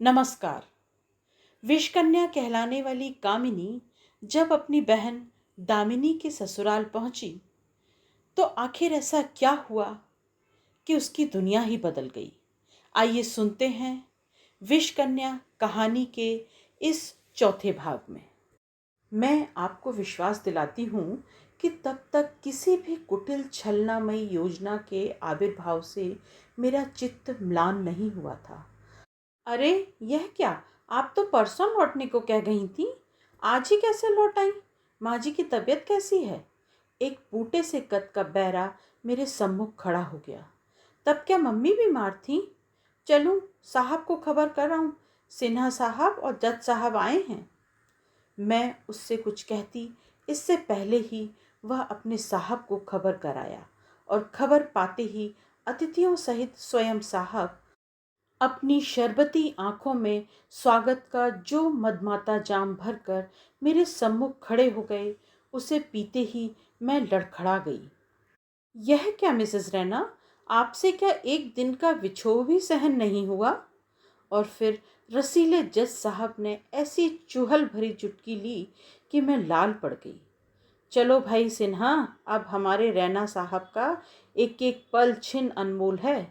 नमस्कार। विषकन्या कहलाने वाली कामिनी जब अपनी बहन दामिनी के ससुराल पहुंची तो आखिर ऐसा क्या हुआ कि उसकी दुनिया ही बदल गई। आइए सुनते हैं विषकन्या कहानी के इस चौथे भाग में। मैं आपको विश्वास दिलाती हूँ कि तब तक किसी भी कुटिल छलनामयी योजना के आविर्भाव से मेरा चित्त म्लान नहीं हुआ था। अरे, यह क्या? आप तो परसों लौटने को कह गई थी, आज ही कैसे लौट आई? माँ जी की तबीयत कैसी है? एक बूटे से कद का बैरा मेरे सम्मुख खड़ा हो गया। तब क्या मम्मी बीमार थी? चलूं साहब को खबर कर आऊं। सिन्हा साहब और जज साहब आए हैं। मैं उससे कुछ कहती इससे पहले ही वह अपने साहब को खबर कराया और खबर पाते ही अतिथियों सहित स्वयं साहब अपनी शरबती आंखों में स्वागत का जो मदमाता जाम भरकर मेरे सम्मुख खड़े हो गए, उसे पीते ही मैं लड़खड़ा गई। यह क्या मिसेस रैना, आपसे क्या एक दिन का विछोह भी सहन नहीं हुआ? और फिर रसीले जज साहब ने ऐसी चुहल भरी चुटकी ली कि मैं लाल पड़ गई। चलो भाई सिन्हा, अब हमारे रैना साहब का एक एक पल छिन अनमोल है।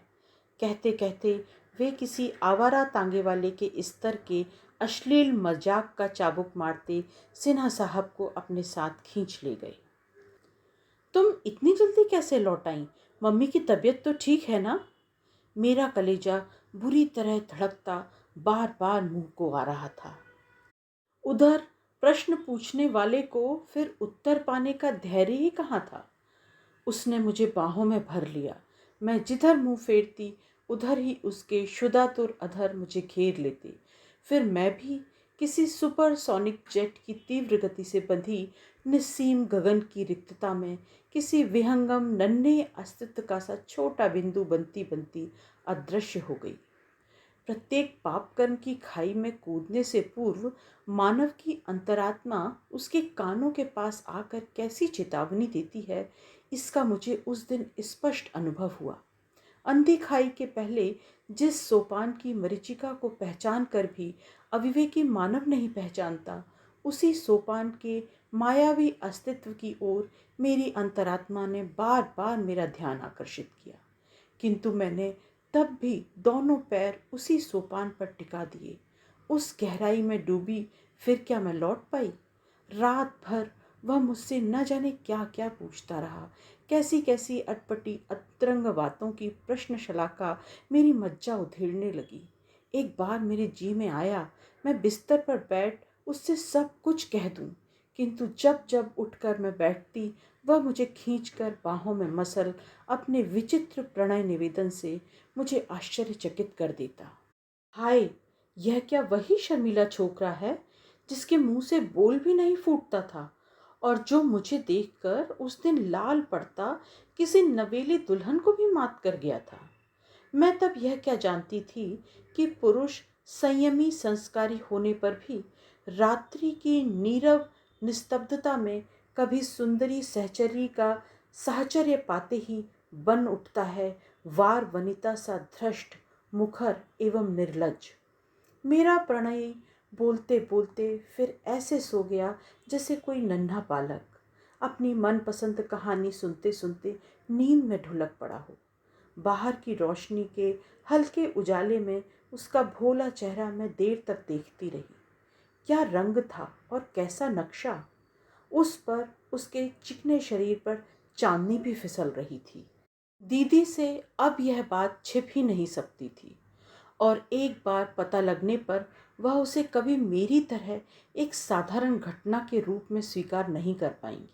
कहते कहते वे किसी आवारा तांगे वाले के स्तर के अश्लील मजाक का चाबुक मारते सिन्हा साहब को अपने साथ खींच ले गए। तुम इतनी जल्दी कैसे लौट आई? मम्मी की तबीयत तो ठीक है ना? मेरा कलेजा बुरी तरह धड़कता बार बार मुंह को आ रहा था। उधर प्रश्न पूछने वाले को फिर उत्तर पाने का धैर्य ही कहाँ था। उसने मुझे बाहों में भर लिया। मैं जिधर मुंह फेरती उधर ही उसके शुदातुर अधर मुझे घेर लेते। फिर मैं भी किसी सुपरसोनिक जेट की तीव्र गति से बंधी निस्सीम गगन की रिक्तता में किसी विहंगम नन्हे अस्तित्व का सा छोटा बिंदु बनती बनती अदृश्य हो गई। प्रत्येक पाप कर्म की खाई में कूदने से पूर्व मानव की अंतरात्मा उसके कानों के पास आकर कैसी चेतावनी देती है, इसका मुझे उस दिन स्पष्ट अनुभव हुआ। अंधी खाई के पहले जिस सोपान की मरीचिका को पहचान कर भी अविवेकी मानव नहीं पहचानता, उसी सोपान के मायावी अस्तित्व की ओर मेरी अंतरात्मा ने बार बार मेरा ध्यान आकर्षित किया। किंतु मैंने तब भी दोनों पैर उसी सोपान पर टिका दिए। उस गहराई में डूबी फिर क्या मैं लौट पाई? रात भर वह मुझसे न जाने क्या क्या पूछता रहा। कैसी कैसी अटपटी अतरंग बातों की प्रश्न शलाका मेरी मज्जा उधेड़ने लगी। एक बार मेरे जी में आया मैं बिस्तर पर बैठ उससे सब कुछ कह दूं, किंतु जब जब उठकर मैं बैठती वह मुझे खींचकर बाहों में मसल अपने विचित्र प्रणय निवेदन से मुझे आश्चर्यचकित कर देता। हाय, यह क्या वही शर्मिला छोकरा है जिसके मुंह से बोल भी नहीं फूटता था और जो मुझे देखकर उस दिन लाल पड़ता किसी नवेली दुल्हन को भी मात कर गया था। मैं तब यह क्या जानती थी कि पुरुष संयमी संस्कारी होने पर भी रात्रि की नीरव निस्तब्धता में कभी सुंदरी सहचर्य का साहचर्य पाते ही बन उठता है वार वनिता सा धृष्ट, मुखर एवं निर्लज। मेरा प्रणयी बोलते बोलते फिर ऐसे सो गया जैसे कोई नन्हा बालक अपनी मनपसंद कहानी सुनते सुनते नींद में ढुलक पड़ा हो। बाहर की रोशनी के हल्के उजाले में उसका भोला चेहरा मैं देर तक देखती रही। क्या रंग था और कैसा नक्शा! उस पर उसके चिकने शरीर पर चांदनी भी फिसल रही थी। दीदी से अब यह बात छिप ही नहीं सकती थी और एक बार पता लगने पर वह उसे कभी मेरी तरह एक साधारण घटना के रूप में स्वीकार नहीं कर पाएंगी।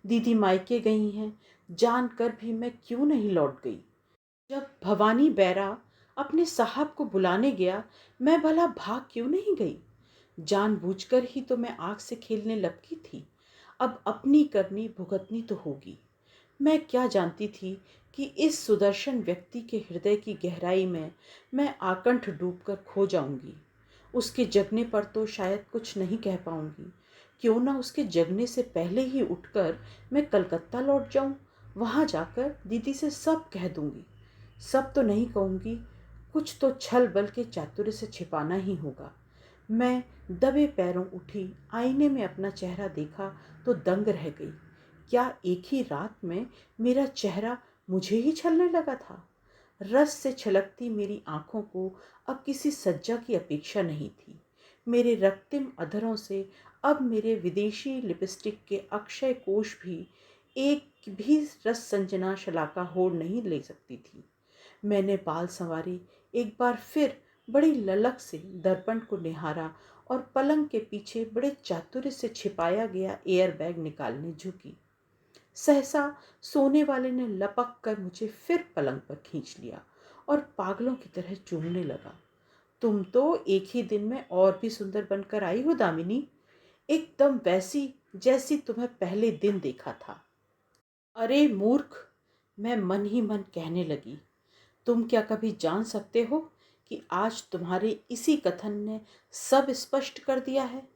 दीदी मायके गई हैं, जानकर भी मैं क्यों नहीं लौट गई। जब भवानी बैरा अपने साहब को बुलाने गया, मैं भला भाग क्यों नहीं गई? जानबूझकर ही तो मैं आग से खेलने लपकी थी। अब अपनी करनी भुगतनी तो होगी। मैं क्या जानती थी कि इस सुदर्शन व्यक्ति के हृदय की गहराई में मैं आकंठ डूबकर खो जाऊंगी। उसके जगने पर तो शायद कुछ नहीं कह पाऊंगी। क्यों ना उसके जगने से पहले ही उठकर मैं कलकत्ता लौट जाऊं। वहां जाकर दीदी से सब कह दूंगी। सब तो नहीं कहूंगी, कुछ तो छल बल के चातुर्य से छिपाना ही होगा। मैं दबे पैरों उठी, आईने में अपना चेहरा देखा तो दंग रह गई। क्या एक ही रात में मेरा चेहरा मुझे ही छलने लगा था? रस से छलकती मेरी आंखों को अब किसी सज्जा की अपेक्षा नहीं थी। मेरे रक्तिम अधरों से अब मेरे विदेशी लिपस्टिक के अक्षय कोश भी एक भी रस संजना शलाका होड़ नहीं ले सकती थी। मैंने बाल संवारे, एक बार फिर बड़ी ललक से दर्पण को निहारा और पलंग के पीछे बड़े चातुर्य से छिपाया गया एयर बैग निकालने झुकी। सहसा सोने वाले ने लपक कर मुझे फिर पलंग पर खींच लिया और पागलों की तरह चूमने लगा। तुम तो एक ही दिन में और भी सुंदर बनकर आई हो दामिनी, एकदम वैसी जैसी तुम्हें पहले दिन देखा था। अरे मूर्ख, मैं मन ही मन कहने लगी। तुम क्या कभी जान सकते हो कि आज तुम्हारे इसी कथन ने सब स्पष्ट कर दिया है।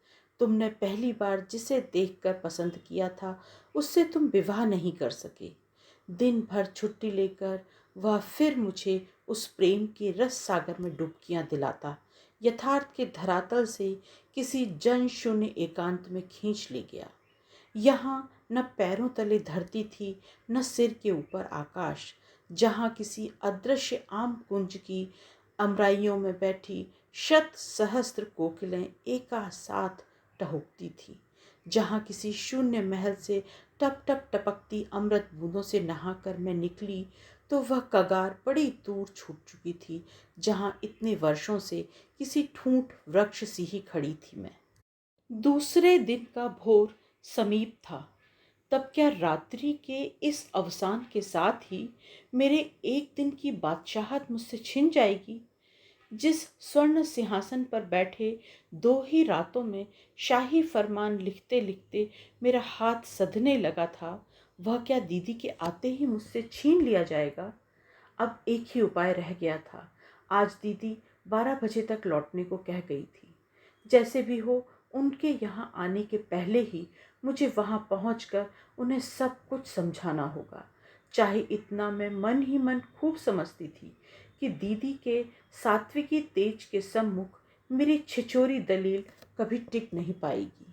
तुमने पहली बार जिसे देखकर पसंद किया था उससे तुम विवाह नहीं कर सके। दिन भर छुट्टी लेकर वह फिर मुझे उस प्रेम के रस सागर में डुबकियां दिलाता यथार्थ के धरातल से किसी जन शून्य एकांत में खींच ले गया। यहाँ न पैरों तले धरती थी, न सिर के ऊपर आकाश। जहाँ किसी अदृश्य आम कुंज की अमराइयों में बैठी शत सहस्त्र कोकिलें एका साथ टहुकती थी। जहाँ किसी शून्य महल से टप टप टपकती अमृत बूंदों से नहाकर मैं निकली तो वह कगार बड़ी दूर छूट चुकी थी। जहाँ इतने वर्षों से किसी ठूंठ वृक्ष सी ही खड़ी थी मैं। दूसरे दिन का भोर समीप था। तब क्या रात्रि के इस अवसान के साथ ही मेरे एक दिन की बादशाहत मुझसे छिन जाएगी? जिस स्वर्ण सिंहासन पर बैठे 2 ही रातों में शाही फरमान लिखते लिखते मेरा हाथ सधने लगा था, वह क्या दीदी के आते ही मुझसे छीन लिया जाएगा? अब एक ही उपाय रह गया था। आज दीदी 12 बजे तक लौटने को कह गई थी। जैसे भी हो उनके यहाँ आने के पहले ही मुझे वहाँ पहुँचकर उन्हें सब कुछ समझाना होगा। चाहे इतना मैं मन ही मन खूब समझती थी कि दीदी के सात्विकी तेज के सम्मुख मेरी छिछोरी दलील कभी टिक नहीं पाएगी।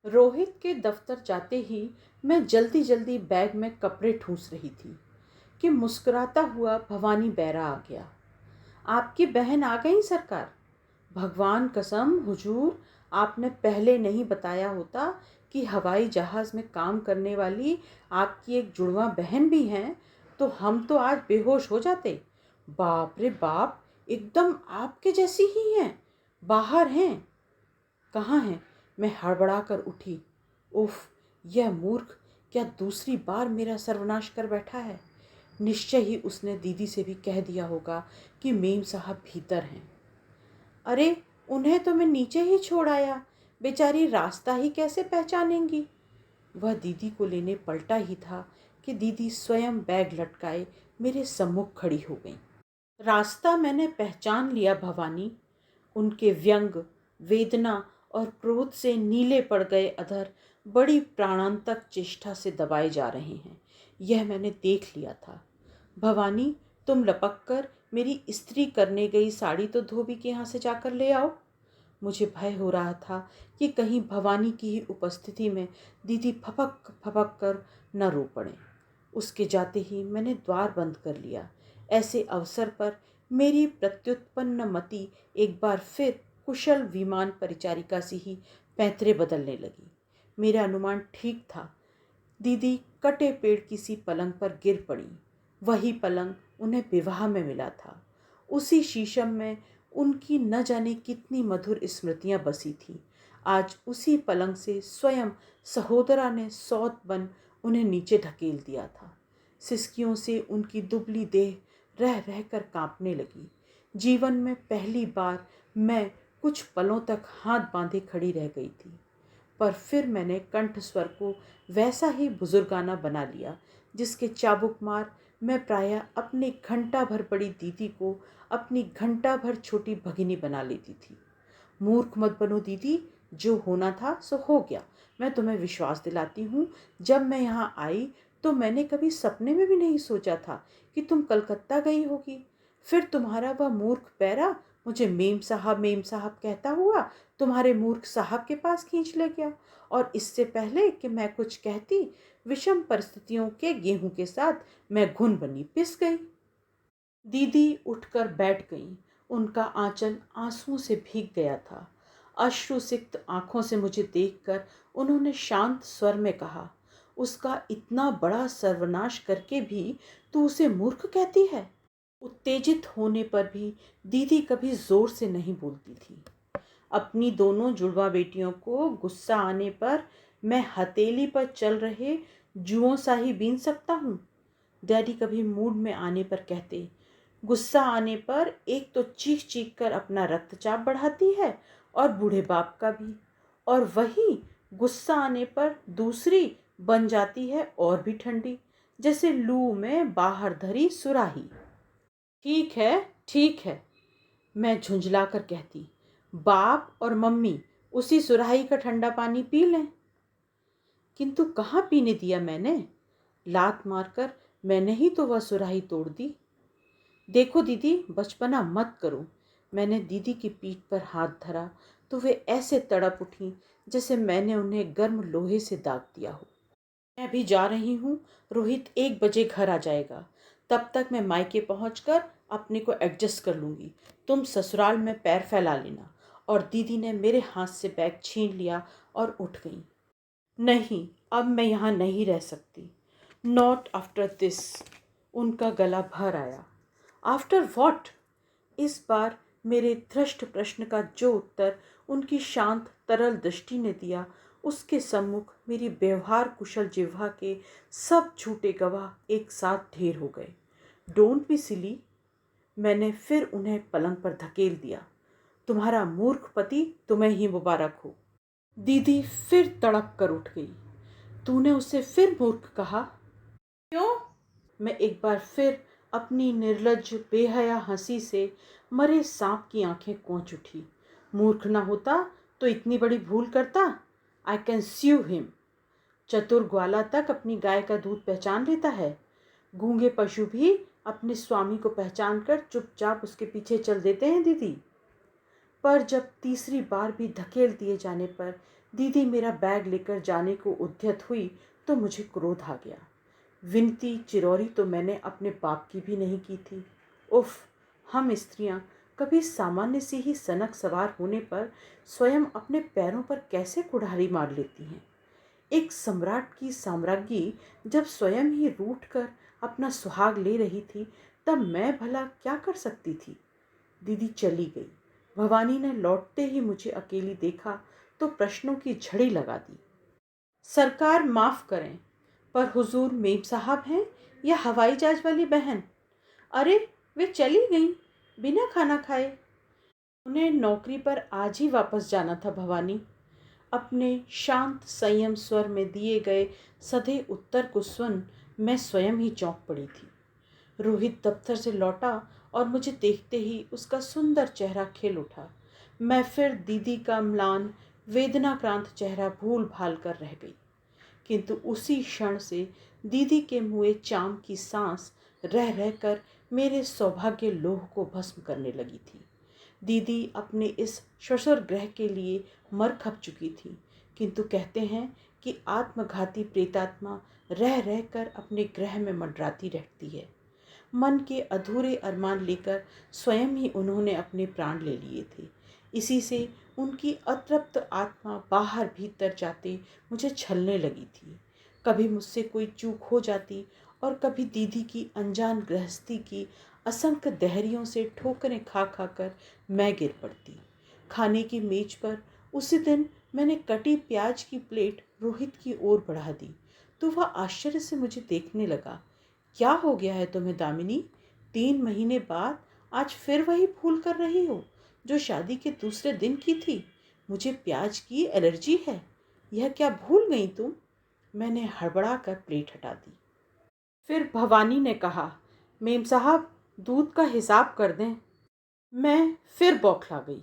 रोहित के दफ्तर जाते ही मैं जल्दी जल्दी बैग में कपड़े ठूंस रही थी कि मुस्कुराता हुआ भवानी बैरा आ गया। आपकी बहन आ गई सरकार। भगवान कसम हुजूर, आपने पहले नहीं बताया होता कि हवाई जहाज़ में काम करने वाली आपकी एक जुड़वा बहन भी हैं तो हम तो आज बेहोश हो जाते। बाप रे बाप, एकदम आपके जैसी ही हैं। बाहर हैं? कहाँ हैं? मैं हड़बड़ा कर उठी। उफ, यह मूर्ख क्या दूसरी बार मेरा सर्वनाश कर बैठा है। निश्चय ही उसने दीदी से भी कह दिया होगा कि मेम साहब भीतर हैं। अरे, उन्हें तो मैं नीचे ही छोड़ आया, बेचारी रास्ता ही कैसे पहचानेंगी। वह दीदी को लेने पलटा ही था कि दीदी स्वयं बैग लटकाए मेरे सम्मुख खड़ी हो गई। रास्ता मैंने पहचान लिया भवानी। उनके व्यंग, वेदना और क्रोध से नीले पड़ गए अधर बड़ी प्राणांतक चेष्टा से दबाए जा रहे हैं, यह मैंने देख लिया था। भवानी, तुम लपक कर मेरी इस्त्री करने गई साड़ी तो धोबी के यहाँ से जाकर ले आओ। मुझे भय हो रहा था कि कहीं भवानी की ही उपस्थिति में दीदी फपक फपक कर न रो पड़े। उसके जाते ही मैंने द्वार बंद कर लिया। ऐसे अवसर पर मेरी प्रत्युत्पन्न मति एक बार फिर कुशल विमान परिचारिका सी ही पैंतरे बदलने लगी। मेरा अनुमान ठीक था। दीदी कटे पेड़ की सी पलंग पर गिर पड़ी। वही पलंग उन्हें विवाह में मिला था। उसी शीशम में उनकी न जाने कितनी मधुर स्मृतियां बसी थीं। आज उसी पलंग से स्वयं सहोदरा ने सौत बन उन्हें नीचे धकेल दिया था। सिसकियों से उनकी दुबली देह रह रह कर कांपने लगी। जीवन में पहली बार मैं कुछ पलों तक हाथ बांधे खड़ी रह गई थी। पर फिर मैंने कंठ स्वर को वैसा ही बुजुर्गाना बना लिया जिसके चाबुक मार मैं प्रायः अपनी घंटा भर बड़ी दीदी को अपनी घंटा भर छोटी भगिनी बना लेती थी। मूर्ख मत बनो दीदी, जो होना था सो हो गया। मैं तुम्हें विश्वास दिलाती हूँ, जब मैं यहाँ आई तो मैंने कभी सपने में भी नहीं सोचा था कि तुम कलकत्ता गई होगी। फिर तुम्हारा वह मूर्ख पैरा मुझे मेम साहब कहता हुआ तुम्हारे मूर्ख साहब के पास खींच ले गया, और इससे पहले कि मैं कुछ कहती, विषम परिस्थितियों के गेहूं के साथ मैं घुन बनी पिस गई। दीदी उठकर बैठ गईं। उनका आंचल आंसुओं से भीग गया था। अश्रुसिक्त आंखों से मुझे देखकर उन्होंने शांत स्वर में कहा, उसका इतना बड़ा सर्वनाश करके भी तू उसे मूर्ख कहती है। उत्तेजित होने पर भी दीदी कभी जोर से नहीं बोलती थी। अपनी दोनों जुड़वा बेटियों को गुस्सा आने पर मैं हथेली पर चल रहे जुओं सा ही बीन सकता हूँ। डैडी कभी मूड में आने पर कहते, गुस्सा आने पर एक तो चीख चीख कर अपना रक्तचाप बढ़ाती है और बूढ़े बाप का भी, और वही गुस्सा आने पर दूसरी बन जाती है और भी ठंडी, जैसे लू में बाहर धरी सुराही। ठीक है, ठीक है, मैं झुंझला कर कहती, बाप और मम्मी उसी सुराही का ठंडा पानी पी लें। किंतु कहाँ पीने दिया मैंने? लात मारकर मैंने ही तो वह सुराही तोड़ दी। देखो दीदी, बचपना मत करो। मैंने दीदी की पीठ पर हाथ धरा तो वे ऐसे तड़प उठी जैसे मैंने उन्हें गर्म लोहे से दाग दिया हो। मैं भी जा रही हूँ। रोहित 1 बजे घर आ जाएगा। तब तक मैं मायके पहुँचकर अपने को एडजस्ट कर लूँगी। तुम ससुराल में पैर फैला लेना। और दीदी ने मेरे हाथ से बैग छीन लिया और उठ गई। नहीं, अब मैं यहाँ नहीं रह सकती। Not after this. उनका गला भर आया। After what? इस बार मेरे धृष्ट प्रश्न का जो उत्तर उनकी शांत तरल दृष्टि ने दिया, उसके सम्मुख मेरी व्यवहार कुशल जिह्वा के सब झूठे गवाह एक साथ ढेर हो गए। Don't be silly. मैंने फिर उन्हें पलंग पर धकेल दिया। तुम्हारा मूर्ख पति तुम्हें ही मुबारक हो। दीदी फिर तड़प कर उठ गई। तूने उसे फिर मूर्ख कहा? क्यों? मैं एक बार फिर अपनी निर्लज्ज बेहया हंसी से मरे सांप की आंखें कोंच उठी। मूर्ख ना होता तो इतनी बड़ी भूल करता? I can sue him. चतुर ग्वाला तक अपनी गाय का दूध पहचान लेता है। गूंगे पशु भी अपने स्वामी को पहचान कर चुपचाप उसके पीछे चल देते हैं दीदी। पर जब तीसरी बार भी धकेल दिए जाने पर दीदी मेरा बैग लेकर जाने को उद्यत हुई तो मुझे क्रोध आ गया। विनती चिरौरी तो मैंने अपने बाप की भी नहीं की थी। उफ, हम स्त्रियां कभी सामान्य सी ही सनक सवार होने पर स्वयं अपने पैरों पर कैसे कुल्हाड़ी मार लेती हैं। एक सम्राट की साम्राज्ञी जब स्वयं ही रूठ कर अपना सुहाग ले रही थी, तब मैं भला क्या कर सकती थी। दीदी चली गई। भवानी ने लौटते ही मुझे अकेली देखा तो प्रश्नों की झड़ी लगा दी। सरकार माफ करें, पर हुजूर मेम साहब हैं या हवाई जहाज वाली बहन? अरे, वे चली गईं बिना खाना खाए। उन्हें नौकरी पर आज ही वापस जाना था भवानी। अपने शांत संयम स्वर में दिए गए सधे उत्तर को सुन मैं स्वयं ही चौंक पड़ी थी। रोहित दफ्तर से लौटा और मुझे देखते ही उसका सुंदर चेहरा खिल उठा। मैं फिर दीदी का म्लान वेदनाक्रांत चेहरा भूल भाल कर रह गई। किंतु उसी क्षण से दीदी के मुँहे चाम की सांस रह रहकर मेरे सौभाग्य लोह को भस्म करने लगी थी। दीदी अपने इस ससुर ग्रह के लिए मर खप चुकी थी, किंतु कहते हैं कि आत्मघाती प्रेतात्मा रह रहकर अपने ग्रह में मंडराती रहती है। मन के अधूरे अरमान लेकर स्वयं ही उन्होंने अपने प्राण ले लिए थे। इसी से उनकी अतृप्त आत्मा बाहर भीतर जाते मुझे छलने लगी थी। कभी मुझसे कोई चूक हो जाती और कभी दीदी की अनजान गृहस्थी की असंख्य देहरियों से ठोकरें खा खा कर मैं गिर पड़ती। खाने की मेज पर उसी दिन मैंने कटी प्याज की प्लेट रोहित की ओर बढ़ा दी तो वह आश्चर्य से मुझे देखने लगा। क्या हो गया है तुम्हें दामिनी? 3 महीने बाद आज फिर वही भूल कर रही हो जो शादी के दूसरे दिन की थी। मुझे प्याज की एलर्जी है, यह क्या भूल गई तुम? मैंने हड़बड़ा कर प्लेट हटा दी। फिर भवानी ने कहा, मेम साहब दूध का हिसाब कर दें। मैं फिर बौखला गई।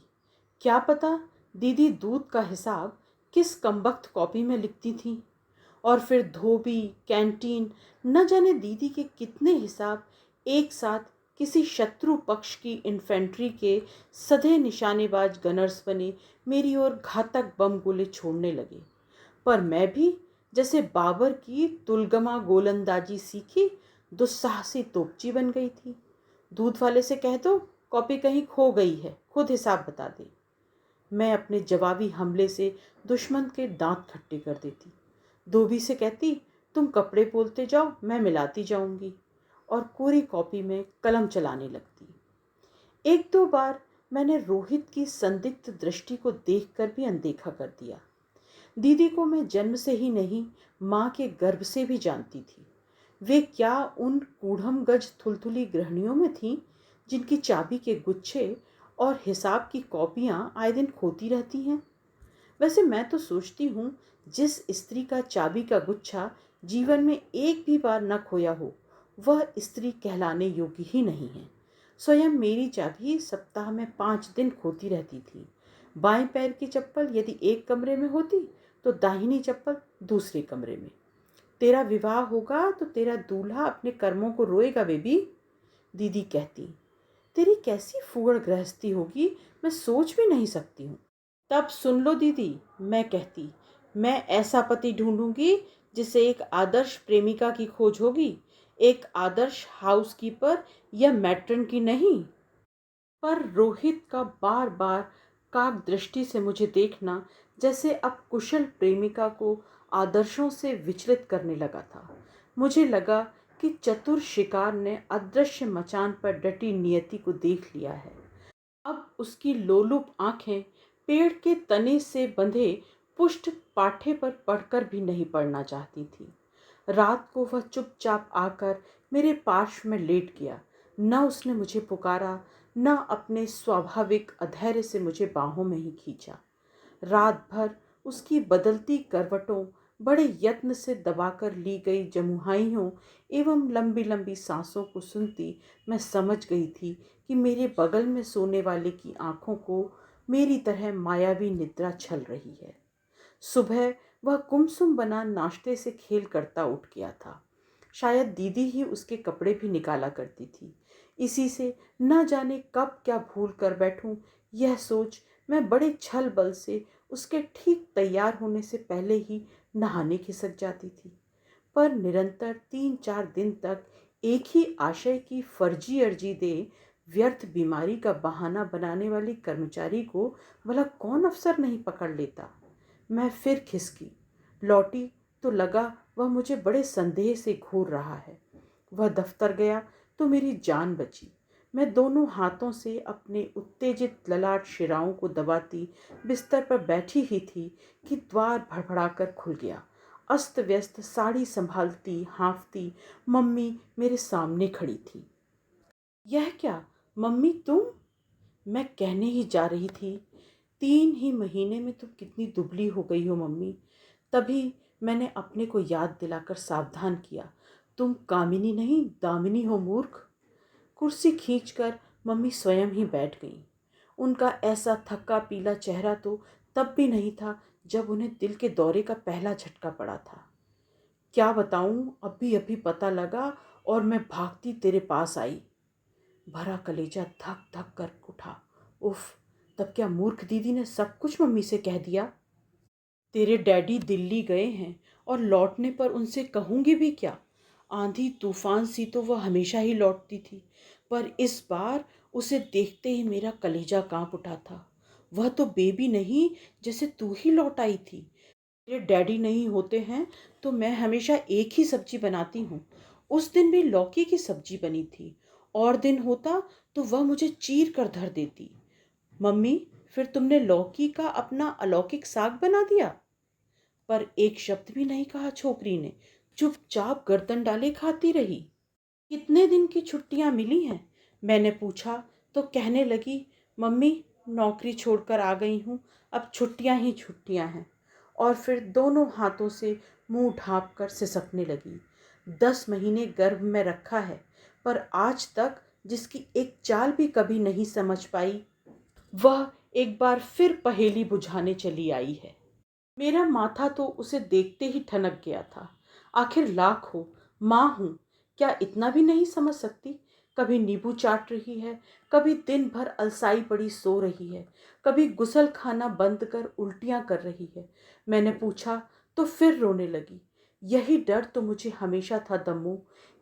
क्या पता दीदी दूध का हिसाब किस कमबख्त कॉपी में लिखती थी। और फिर धोबी, कैंटीन, न जाने दीदी के कितने हिसाब एक साथ किसी शत्रु पक्ष की इन्फेंट्री के सधे निशानेबाज गनर्स बने मेरी ओर घातक बम गोले छोड़ने लगे। पर मैं भी जैसे बाबर की तुलगमा गोलंदाजी सीखी दुस्साहसी तोपची बन गई थी। दूध वाले से कह दो कॉपी कहीं खो गई है, खुद हिसाब बता दे। मैं अपने जवाबी हमले से दुश्मन के दांत खट्टे कर देती। धोबी से कहती तुम कपड़े बोलते जाओ, मैं मिलाती जाऊंगी, और कोरी कॉपी में कलम चलाने लगती। एक दो बार मैंने रोहित की संदिग्ध दृष्टि को देखकर भी अनदेखा कर दिया। दीदी को मैं जन्म से ही नहीं, माँ के गर्भ से भी जानती थी। वे क्या उन कूढ़म गज थुलथुली गृहिणियों में थीं जिनकी चाबी के गुच्छे और हिसाब की कॉपियां आए दिन खोती रहती हैं। वैसे मैं तो सोचती हूँ जिस स्त्री का चाबी का गुच्छा जीवन में एक भी बार न खोया हो वह स्त्री कहलाने योग्य ही नहीं है। स्वयं मेरी चाबी सप्ताह में 5 दिन खोती रहती थी। बाएं पैर की चप्पल यदि एक कमरे में होती तो दाहिनी चप्पल दूसरे कमरे में। तेरा विवाह होगा तो तेरा दूल्हा अपने कर्मों को रोएगा बेबी, दीदी कहती। तेरी कैसी फूहड़ गृहस्थी होगी, मैं सोच भी नहीं सकती हूँ। तब सुन लो दीदी, मैं कहती, मैं ऐसा पति ढूंढूंगी जिसे एक आदर्श प्रेमिका की खोज होगी, एक आदर्श हाउसकीपर या मैट्रन की नहीं। पर रोहित का बार बार काक दृष्टि से मुझे देखना जैसे अब कुशल प्रेमिका को आदर्शों से विचलित करने लगा था। मुझे लगा कि चतुर शिकार ने अदृश्य मचान पर डटी नियति को देख लिया है। अब उसकी लोलुप आंखें पेड़ के तने से बंधे पुष्ट पाठे पर पढ़कर भी नहीं पढ़ना चाहती थी। रात को वह चुपचाप आकर मेरे पार्श्व में लेट गया। न उसने मुझे पुकारा, न अपने स्वाभाविक अधैर्य से मुझे बाहों में ही खींचा। रात भर उसकी बदलती करवटों, बड़े यत्न से दबाकर ली गई जमुहाइयों एवं लंबी लंबी सांसों को सुनती मैं समझ गई थी कि मेरे बगल में सोने वाले की आंखों को मेरी तरह मायावी निद्रा छल रही है। सुबह वह गुमसुम बना नाश्ते से खेल करता उठ गया था। शायद दीदी ही उसके कपड़े भी निकाला करती थी। इसी से न जाने कब क्या भूल कर बैठूं, यह सोच मैं बड़े छल बल से उसके ठीक तैयार होने से पहले ही नहाने खिसक जाती थी। पर निरंतर 3-4 दिन तक एक ही आशय की फर्जी अर्जी दे व्यर्थ बीमारी का बहाना बनाने वाली कर्मचारी को भला कौन अफसर नहीं पकड़ लेता। मैं फिर खिसकी, लौटी तो लगा वह मुझे बड़े संदेह से घूर रहा है। वह दफ्तर गया तो मेरी जान बची। मैं दोनों हाथों से अपने उत्तेजित ललाट शिराओं को दबाती बिस्तर पर बैठी ही थी कि द्वार भड़बड़ाकर खुल गया। अस्त व्यस्त साड़ी संभालती हाँफती मम्मी मेरे सामने खड़ी थी। यह क्या मम्मी तुम, मैं कहने ही जा रही थी, 3 ही महीने में तुम कितनी दुबली हो गई हो मम्मी। तभी मैंने अपने को याद दिलाकर सावधान किया, तुम कामिनी नहीं दामिनी हो मूर्ख। कुर्सी खींचकर मम्मी स्वयं ही बैठ गईं। उनका ऐसा थक्का पीला चेहरा तो तब भी नहीं था जब उन्हें दिल के दौरे का पहला झटका पड़ा था। क्या बताऊं, अभी अभी पता लगा और मैं भागती तेरे पास आई। भरा कलेजा धक धक कर उठा। उफ, तब क्या मूर्ख दीदी ने सब कुछ मम्मी से कह दिया। तेरे डैडी दिल्ली गए हैं और लौटने पर उनसे कहूंगी भी क्या। आंधी तूफान सी तो वह हमेशा ही लौटती थी, पर इस बार उसे देखते ही मेरा कलेजा कांप उठा था। वह तो बेबी नहीं, जैसे तू ही लौट आई थी। मेरे डैडी नहीं होते हैं तो मैं हमेशा एक ही सब्जी बनाती हूँ। उस दिन भी लौकी की सब्जी बनी थी, और दिन होता तो वह मुझे चीर कर धर देती। मम्मी, फिर तुमने लौकी का अपना अलौकिक साग बना दिया। पर एक शब्द भी नहीं कहा छोकरी ने, चुपचाप गर्दन डाले खाती रही। कितने दिन की छुट्टियां मिली हैं, मैंने पूछा तो कहने लगी, मम्मी नौकरी छोड़कर आ गई हूँ, अब छुट्टियां ही छुट्टियां हैं। और फिर दोनों हाथों से मुंह ढांप कर सिसकने लगी। 10 महीने गर्भ में रखा है, पर आज तक जिसकी एक चाल भी कभी नहीं समझ पाई, वह एक बार फिर पहेली बुझाने चली आई है। मेरा माथा तो उसे देखते ही ठनक गया था। आखिर लाख हो, माँ हूँ, क्या इतना भी नहीं समझ सकती। कभी नींबू चाट रही है, कभी दिन भर अलसाई पड़ी सो रही है, कभी गुसल खाना बंद कर उल्टियां कर रही है। मैंने पूछा तो फिर रोने लगी। यही डर तो मुझे हमेशा था दम्मू,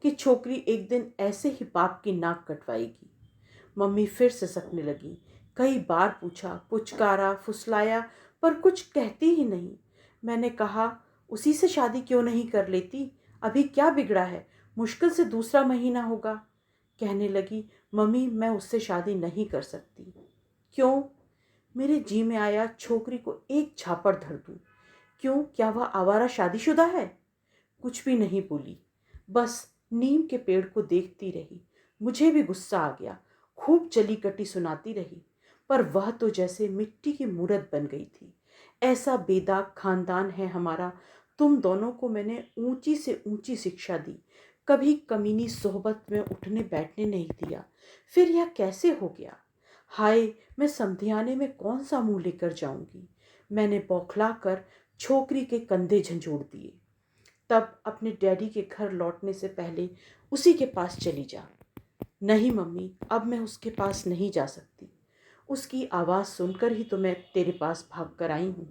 कि छोकरी एक दिन ऐसे ही बाप की नाक कटवाएगी। मम्मी फिर सिसकने लगी। कई बार पूछा, पुचकारा, फुसलाया, पर कुछ कहती ही नहीं। मैंने कहा, उसी से शादी क्यों नहीं कर लेती? अभी क्या बिगड़ा है? मुश्किल से दूसरा महीना होगा। कहने लगी, मम्मी मैं उससे शादी नहीं कर सकती। क्यों? मेरे जी में आया छोकरी को एक झापड़ धर दूं। क्यों? क्या वह आवारा शादीशुदा है? कुछ भी नहीं बोली, बस नीम के पेड़ को देखती रही। मुझे भी गुस्सा आ गया, खूब चली कटी सुनाती रही, पर वह तो जैसे मिट्टी की मूरत बन गई थी। ऐसा बेदाग खानदान है हमारा। तुम दोनों को मैंने ऊंची से ऊंची शिक्षा दी, कभी कमीनी सोहबत में उठने बैठने नहीं दिया, फिर यह कैसे हो गया? हाय, मैं समधियाने में कौन सा मुंह लेकर जाऊंगी? मैंने बौखला कर छोकरी के कंधे झंझोड़ दिए। तब अपने डैडी के घर लौटने से पहले उसी के पास चली जा। नहीं मम्मी, अब मैं उसके पास नहीं जा सकती। उसकी आवाज़ सुनकर ही तो मैं तेरे पास भाग कर आई हूँ।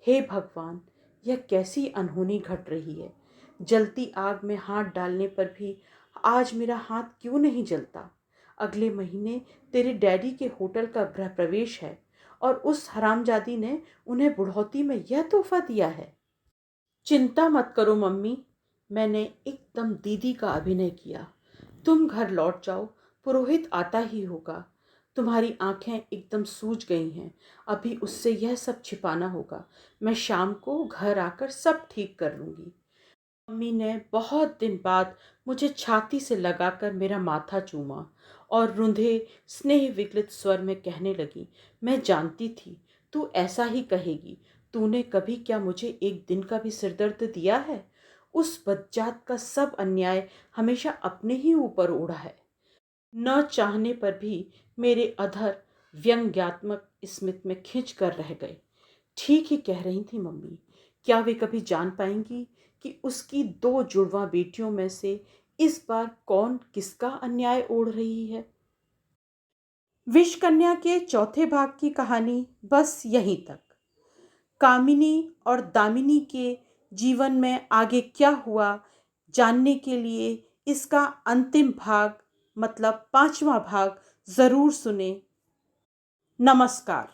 हे भगवान, यह कैसी अनहोनी घट रही है। जलती आग में हाथ डालने पर भी आज मेरा हाथ क्यों नहीं जलता? अगले महीने तेरे डैडी के होटल का गृह प्रवेश है और उस हरामजादी ने उन्हें बुढ़ौती में यह तोहफा दिया है। चिंता मत करो मम्मी, मैंने एकदम दीदी का अभिनय किया। तुम घर लौट जाओ, पुरोहित आता ही होगा। तुम्हारी आंखें एकदम सूज गई हैं, अभी उससे यह सब छिपाना होगा। मैं शाम को घर आकर सब ठीक कर लूंगी। मम्मी ने बहुत दिन बाद मुझे छाती से लगाकर मेरा माथा चूमा और रुंधे स्नेह विगलित स्वर में कहने लगी, मैं जानती थी तू ऐसा ही कहेगी। तूने कभी क्या मुझे एक दिन का भी सिरदर्द दिया है? उस बज्जात का सब अन्याय हमेशा अपने ही ऊपर ओढ़ा है। न चाहने पर भी मेरे अधर व्यंग्यात्मक स्मित में खिंच कर रह गए। ठीक ही कह रही थी मम्मी। क्या वे कभी जान पाएंगी कि उसकी दो जुड़वा बेटियों में से इस बार कौन किसका अन्याय ओढ़ रही है? विष कन्या के चौथे भाग की कहानी बस यहीं तक। कामिनी और दामिनी के जीवन में आगे क्या हुआ, जानने के लिए इसका अंतिम भाग मतलब 5वां भाग ज़रूर सुने। नमस्कार।